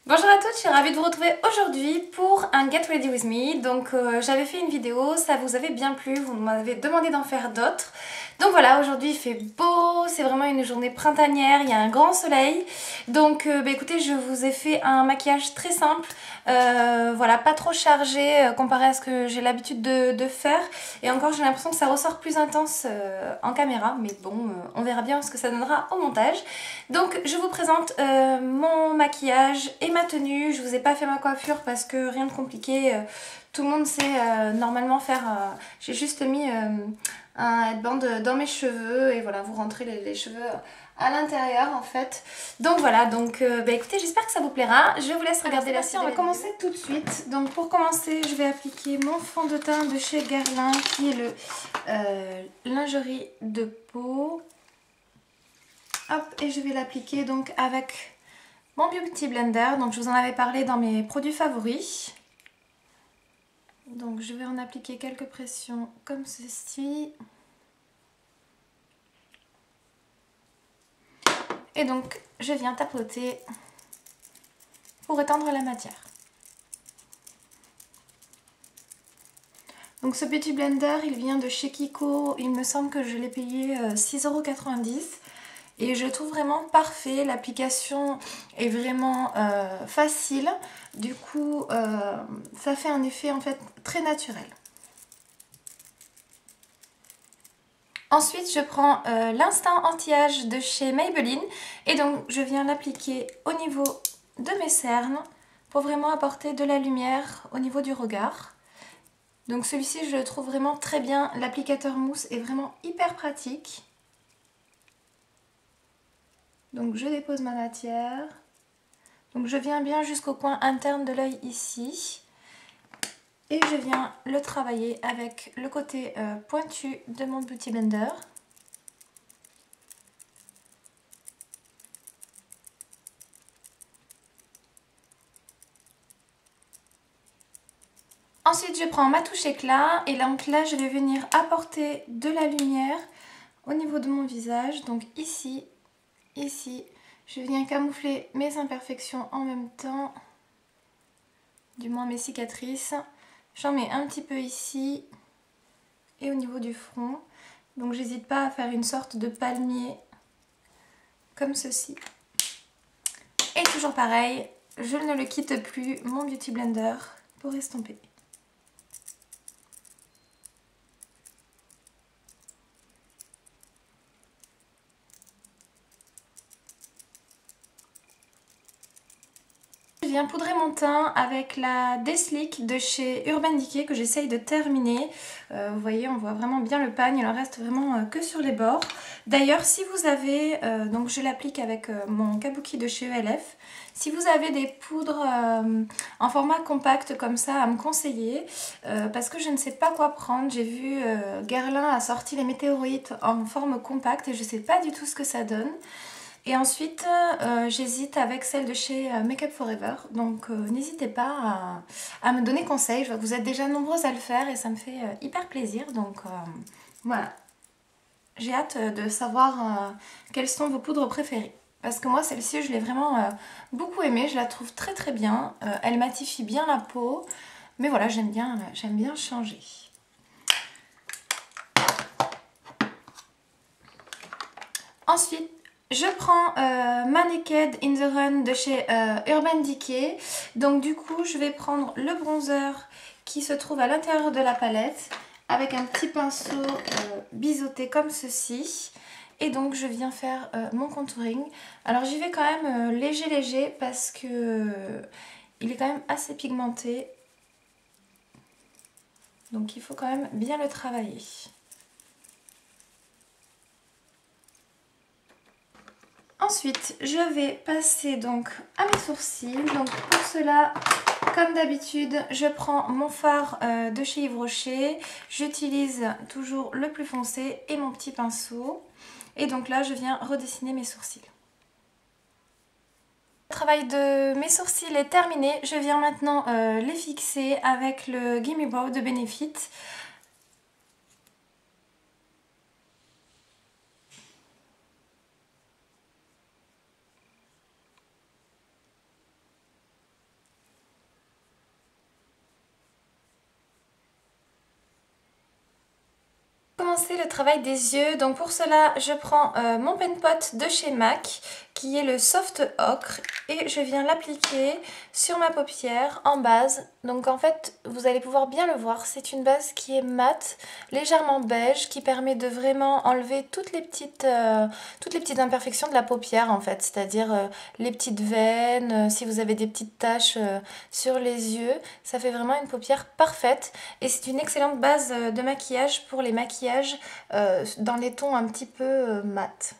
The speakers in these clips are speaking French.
Bonjour à toutes, je suis ravie de vous retrouver aujourd'hui pour un Get Ready With Me. Donc j'avais fait une vidéo, ça vous avait bien plu, vous m'avez demandé d'en faire d'autres. Donc voilà, aujourd'hui il fait beau, c'est vraiment une journée printanière, il y a un grand soleil. Donc écoutez, je vous ai fait un maquillage très simple, voilà, pas trop chargé comparé à ce que j'ai l'habitude de faire. Et encore j'ai l'impression que ça ressort plus intense en caméra, mais bon, on verra bien ce que ça donnera au montage. Donc je vous présente mon maquillage et ma tenue. Je vous ai pas fait ma coiffure parce que rien de compliqué. Tout le monde sait normalement faire... j'ai juste mis un headband dans mes cheveux et voilà, vous rentrez les cheveux à l'intérieur en fait. Donc voilà, donc écoutez, j'espère que ça vous plaira. Je vous laisse regarder la suite. On va commencer tout de suite. Donc pour commencer, je vais appliquer mon fond de teint de chez Guerlain qui est le lingerie de peau. Hop, et je vais l'appliquer donc avec mon Beauty Blender. Donc je vous en avais parlé dans mes produits favoris. Donc je vais en appliquer quelques pressions comme ceci. Et donc je viens tapoter pour étendre la matière. Donc ce Beauty Blender, il vient de chez Kiko. Il me semble que je l'ai payé 6,90 €. Et je le trouve vraiment parfait, l'application est vraiment facile, du coup ça fait un effet en fait très naturel. Ensuite je prends l'instant anti-âge de chez Maybelline et donc je viens l'appliquer au niveau de mes cernes pour vraiment apporter de la lumière au niveau du regard. Donc celui-ci je le trouve vraiment très bien, l'applicateur mousse est vraiment hyper pratique. Donc je dépose ma matière, donc je viens bien jusqu'au coin interne de l'œil ici et je viens le travailler avec le côté pointu de mon Beauty Blender. Ensuite je prends ma touche éclat et donc là je vais venir apporter de la lumière au niveau de mon visage, donc ici, ici. Je viens camoufler mes imperfections en même temps, du moins mes cicatrices. J'en mets un petit peu ici et au niveau du front. Donc j'hésite pas à faire une sorte de palmier comme ceci. Et toujours pareil, je ne le quitte plus, mon Beauty Blender, pour estomper. Je viens poudrer mon teint avec la Deslick de chez Urban Decay que j'essaye de terminer. Vous voyez, on voit vraiment bien le pagne, il en reste vraiment que sur les bords. D'ailleurs, si vous avez, donc je l'applique avec mon Kabuki de chez ELF. Si vous avez des poudres en format compact comme ça à me conseiller, parce que je ne sais pas quoi prendre. J'ai vu Guerlain a sorti les météorites en forme compacte et je ne sais pas du tout ce que ça donne. Et ensuite, j'hésite avec celle de chez Make Up For Ever. Donc n'hésitez pas à me donner conseil. Je vois que vous êtes déjà nombreuses à le faire et ça me fait hyper plaisir. Donc voilà. J'ai hâte de savoir quelles sont vos poudres préférées. Parce que moi, celle-ci, je l'ai vraiment beaucoup aimée. Je la trouve très très bien. Elle matifie bien la peau. Mais voilà, j'aime bien changer. Ensuite, je prends ma Naked in the Run de chez Urban Decay. Donc du coup, je vais prendre le bronzer qui se trouve à l'intérieur de la palette avec un petit pinceau biseauté comme ceci. Et donc je viens faire mon contouring. Alors j'y vais quand même léger parce que il est quand même assez pigmenté. Donc il faut quand même bien le travailler. Ensuite, je vais passer donc à mes sourcils. Donc pour cela, comme d'habitude, je prends mon fard de chez Yves Rocher. J'utilise toujours le plus foncé et mon petit pinceau. Et donc là, je viens redessiner mes sourcils. Le travail de mes sourcils est terminé. Je viens maintenant les fixer avec le Gimme Brow de Benefit. commencer le travail des yeux. Donc pour cela, je prends mon pen pot de chez MAC qui est le Soft Ocre et je viens l'appliquer sur ma paupière en base. Donc en fait, vous allez pouvoir bien le voir, c'est une base qui est mate, légèrement beige, qui permet de vraiment enlever toutes les petites imperfections de la paupière en fait, c'est-à-dire les petites veines, si vous avez des petites taches sur les yeux, ça fait vraiment une paupière parfaite et c'est une excellente base de maquillage pour les maquillages dans les tons un petit peu mat.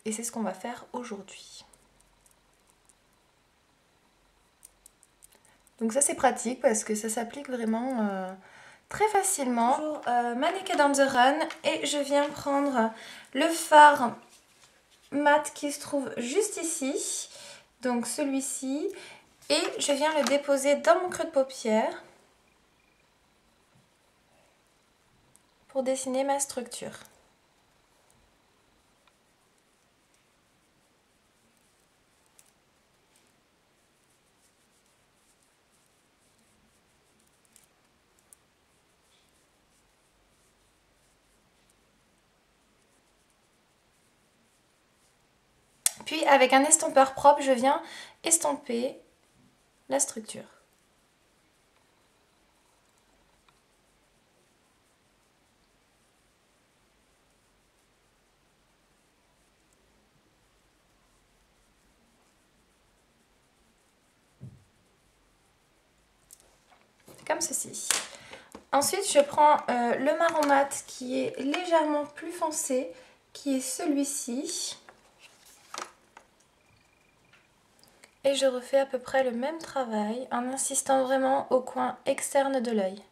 Et c'est ce qu'on va faire aujourd'hui. Donc ça c'est pratique parce que ça s'applique vraiment très facilement. Toujours Mannequin on the Run et je viens prendre le fard mat qui se trouve juste ici. Donc celui-ci. Et je viens le déposer dans mon creux de paupière pour dessiner ma structure. Puis avec un estompeur propre, je viens estomper la structure. Comme ceci. Ensuite, je prends le marron mat qui est légèrement plus foncé, qui est celui-ci. Et je refais à peu près le même travail en insistant vraiment au coin externe de l'œil.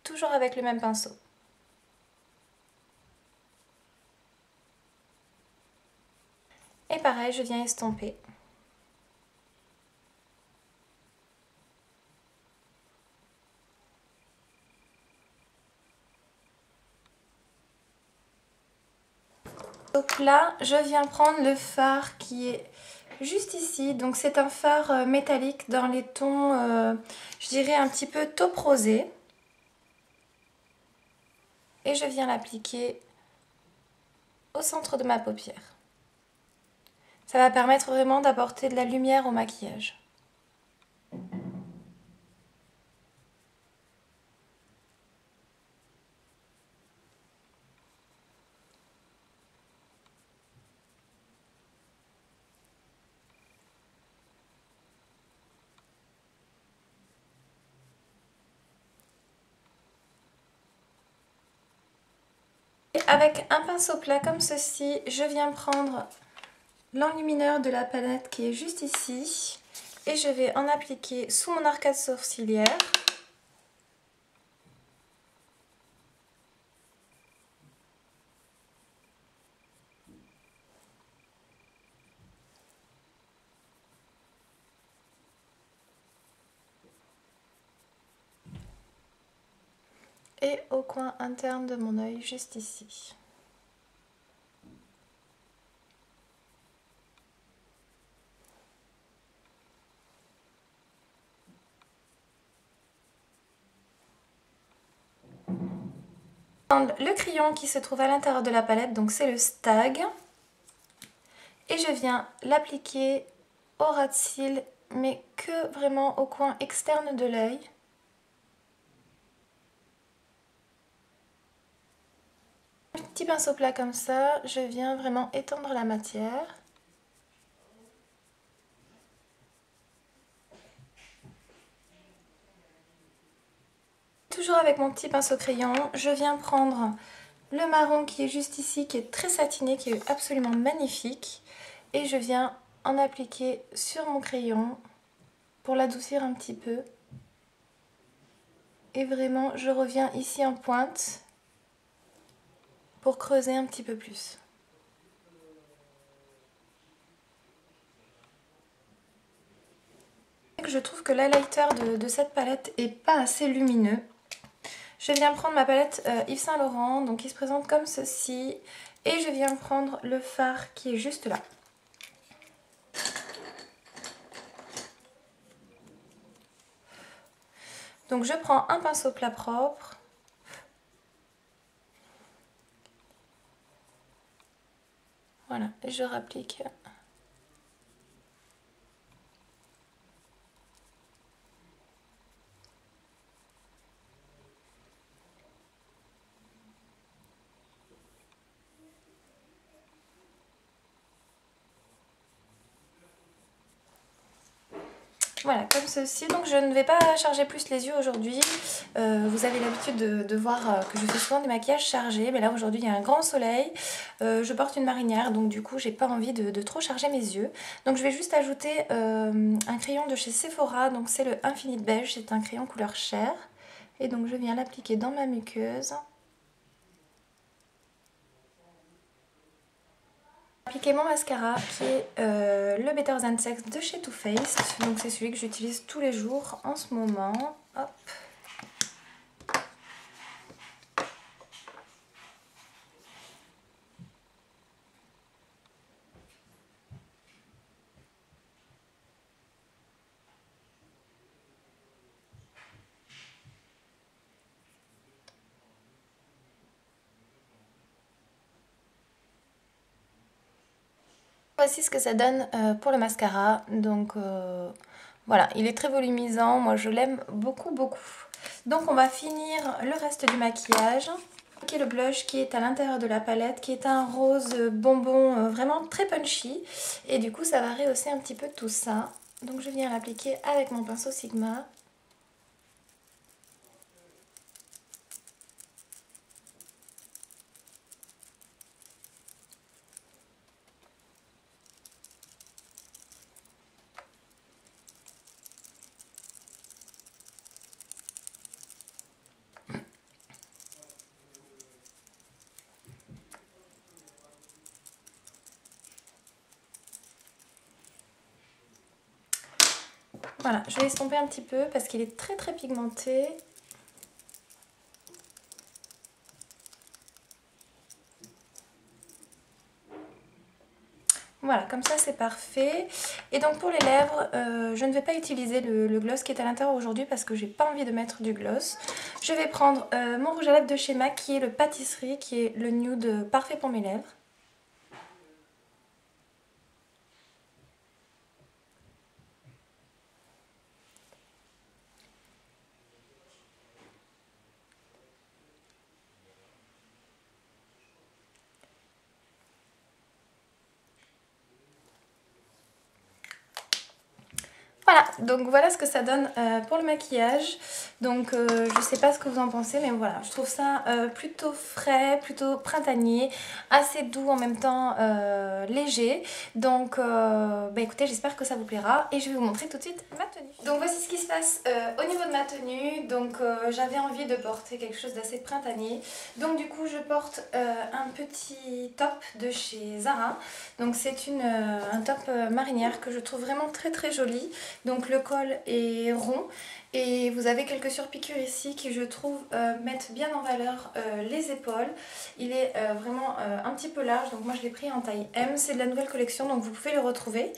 Toujours avec le même pinceau. Et pareil, je viens estomper. Donc là, je viens prendre le fard qui est juste ici. Donc c'est un fard métallique dans les tons, je dirais un petit peu taupe rosé. Et je viens l'appliquer au centre de ma paupière. Ça va permettre vraiment d'apporter de la lumière au maquillage. Et avec un pinceau plat comme ceci, je viens prendre l'enlumineur de la palette qui est juste ici et je vais en appliquer sous mon arcade sourcilière. Et au coin interne de mon œil, juste ici. Le crayon qui se trouve à l'intérieur de la palette, donc c'est le Stag. Et je viens l'appliquer au ras de cils, mais que vraiment au coin externe de l'œil. Un petit pinceau plat comme ça, je viens vraiment étendre la matière. Toujours avec mon petit pinceau crayon, je viens prendre le marron qui est juste ici, qui est très satiné, qui est absolument magnifique. Et je viens en appliquer sur mon crayon pour l'adoucir un petit peu. Et vraiment, je reviens ici en pointe pour creuser un petit peu plus. Je trouve que l'highlighter de cette palette est pas assez lumineux. Je viens prendre ma palette Yves Saint Laurent, donc qui se présente comme ceci. Et je viens prendre le fard qui est juste là. Donc je prends un pinceau plat propre Voilà, et je rapplique. Voilà, comme ceci. Donc je ne vais pas charger plus les yeux aujourd'hui. Vous avez l'habitude de voir que je fais souvent des maquillages chargés. Mais là aujourd'hui il y a un grand soleil. Je porte une marinière, donc du coup j'ai pas envie de trop charger mes yeux. Donc je vais juste ajouter un crayon de chez Sephora. Donc c'est le Infinite Beige. C'est un crayon couleur chair. Et donc je viens l'appliquer dans ma muqueuse. Appliquer mon mascara qui est le Better Than Sex de chez Too Faced. Donc c'est celui que j'utilise tous les jours en ce moment. Hop. Voici ce que ça donne pour le mascara. Donc voilà, il est très volumisant. Moi je l'aime beaucoup beaucoup. Donc on va finir le reste du maquillage. Qui est le blush qui est à l'intérieur de la palette, qui est un rose bonbon vraiment très punchy. Et du coup ça va rehausser un petit peu tout ça. Donc je viens l'appliquer avec mon pinceau Sigma. Voilà, je vais estomper un petit peu parce qu'il est très très pigmenté. Voilà, comme ça c'est parfait. Et donc pour les lèvres, je ne vais pas utiliser le gloss qui est à l'intérieur aujourd'hui parce que j'ai pas envie de mettre du gloss. Je vais prendre mon rouge à lèvres de chez MAC qui est le Pâtisserie, qui est le nude parfait pour mes lèvres. Voilà, donc voilà ce que ça donne pour le maquillage. Donc je sais pas ce que vous en pensez, mais voilà, je trouve ça plutôt frais, plutôt printanier, assez doux en même temps léger. Donc bah écoutez, j'espère que ça vous plaira et je vais vous montrer tout de suite ma tenue. Donc voici ce qui se passe au niveau de ma tenue. Donc j'avais envie de porter quelque chose d'assez printanier. Donc du coup je porte un petit top de chez Zara. Donc c'est un top marinière que je trouve vraiment très très joli. Donc le col est rond et vous avez quelques surpiqûres ici qui je trouve mettent bien en valeur les épaules. Il est vraiment un petit peu large, donc moi je l'ai pris en taille M, c'est de la nouvelle collection donc vous pouvez le retrouver.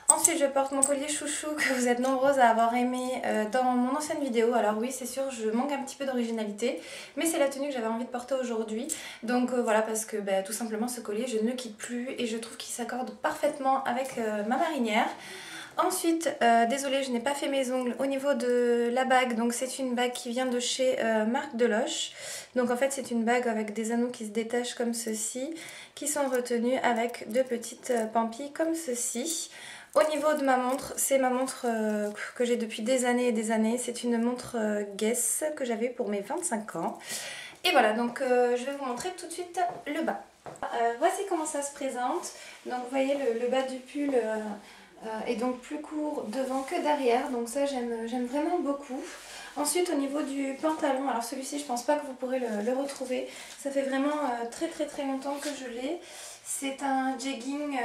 Ensuite je porte mon collier chouchou que vous êtes nombreuses à avoir aimé dans mon ancienne vidéo. Alors oui c'est sûr je manque un petit peu d'originalité, mais c'est la tenue que j'avais envie de porter aujourd'hui. Donc voilà parce que bah, tout simplement ce collier je ne le quitte plus et je trouve qu'il s'accorde parfaitement avec ma marinière. Ensuite, désolée je n'ai pas fait mes ongles au niveau de la bague, donc c'est une bague qui vient de chez Marc Deloche. Donc en fait c'est une bague avec des anneaux qui se détachent comme ceci, qui sont retenus avec deux petites pampilles comme ceci. Au niveau de ma montre, c'est ma montre que j'ai depuis des années et des années, c'est une montre Guess que j'avais pour mes 25 ans. Et voilà, donc je vais vous montrer tout de suite le bas. Voici comment ça se présente, donc vous voyez le bas du pull est donc plus court devant que derrière, donc ça j'aime vraiment beaucoup. Ensuite au niveau du pantalon, alors celui-ci je pense pas que vous pourrez le retrouver, ça fait vraiment très très très longtemps que je l'ai. C'est un jegging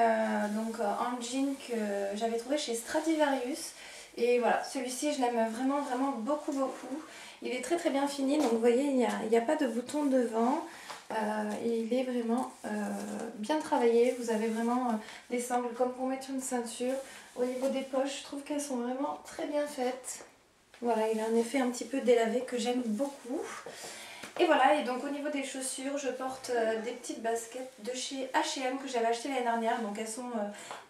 donc en jean que j'avais trouvé chez Stradivarius. Et voilà, celui-ci je l'aime vraiment vraiment beaucoup beaucoup. Il est très très bien fini, donc vous voyez il n'y a pas de bouton devant. Il est vraiment bien travaillé, vous avez vraiment des sangles comme pour mettre une ceinture. Au niveau des poches, je trouve qu'elles sont vraiment très bien faites. Voilà, il a un effet un petit peu délavé que j'aime beaucoup. Et voilà, et donc au niveau des chaussures, je porte des petites baskets de chez H&M que j'avais achetées l'année dernière. Donc elles sont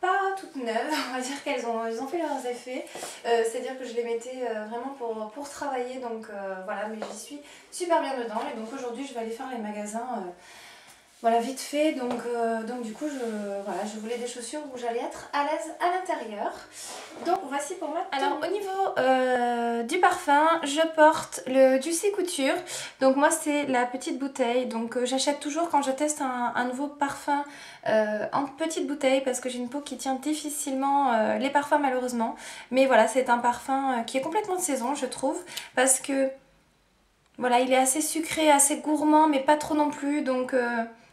pas toutes neuves, on va dire qu'elles ont fait leurs effets. C'est-à-dire que je les mettais vraiment pour travailler, donc voilà, mais j'y suis super bien dedans. Et donc aujourd'hui je vais aller faire les magasins voilà, vite fait, donc du coup voilà, je voulais des chaussures où j'allais être à l'aise à l'intérieur. Donc voici pour moi. Alors au niveau du parfum, je porte le Juicy Couture. Donc moi c'est la petite bouteille, donc j'achète toujours quand je teste un nouveau parfum en petite bouteille parce que j'ai une peau qui tient difficilement les parfums malheureusement. Mais voilà, c'est un parfum qui est complètement de saison je trouve, parce que voilà, il est assez sucré, assez gourmand mais pas trop non plus, donc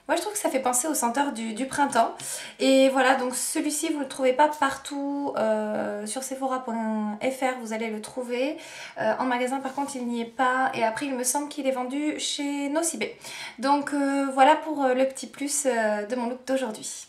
moi je trouve que ça fait penser aux senteurs du printemps. Et voilà, donc celui-ci vous ne le trouvez pas partout sur sephora.fr, vous allez le trouver. En magasin par contre il n'y est pas, et après il me semble qu'il est vendu chez Nocibé. Donc voilà pour le petit plus de mon look d'aujourd'hui.